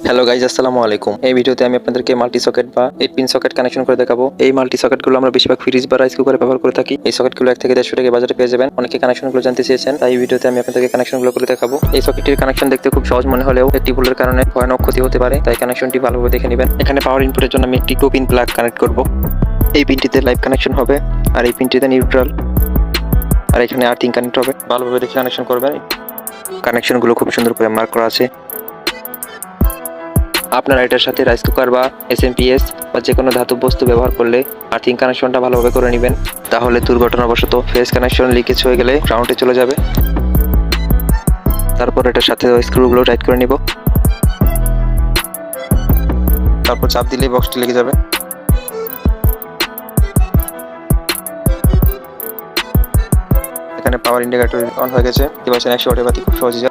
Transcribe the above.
Hello guys, আসসালামু আলাইকুম। এই ভিডিওতে আমি আপনাদেরকে মাল্টি সকেট বা 8 পিন সকেট কানেকশন করে দেখাবো। এই মাল্টি সকেটগুলো আমরা বেশিরভাগ ফ্রিজ বা রাইস কুকারে ব্যবহার করে থাকি। এই সকেটগুলো 1 থেকে 150 টাকা বাজারে পেয়ে যাবেন। অনেকে কানেকশনগুলো জানতে চেয়েছেন, তাই এই ভিডিওতে আমি আপনাদেরকে কানেকশনগুলো করে দেখাবো। এই সকেটটির কানেকশন দেখতে খুব সহজ মনে হলেও একটি ভুলের কারণে ভয়ানক ক্ষতি হতে পারে, তাই কানেকশনটি ভালোভাবে দেখে নেবেন। এখানে পাওয়ার ইনপুটের জন্য আমি একটি 2 পিন প্লাগ কানেক্ট করব। এই পিনটিতে লাইভ কানেকশন হবে আর এই পিনটিতে নিউট্রাল, আর এখানে আর্থিং কানেক্ট হবে। ভালোভাবে দেখে কানেকশন করবেন। কানেকশনগুলো খুব সুন্দর করে মার্ক করা আছে। আপনারা এটার সাথে রাইস কুকার বা এসএমপিএস বা যে কোনো ধাতব বস্তু ব্যবহার করলে আর্থিং কানেকশনটা ভালোভাবে করে নেবেন, তাহলে দুর্ঘটনাবশত ফেজ কানেকশন লিকেজ হয়ে গেলে গ্রাউন্ডে চলে যাবে। তারপর এটার সাথে স্ক্রুগুলো টাইট করে নিব। তারপর চাপ দিলেই বক্সটি লেগে যাবে। এখানে পাওয়ার ইন্ডিকেটর অন হয়ে গেছে। এবার 100 ওয়াটের বাতি খুব সহজে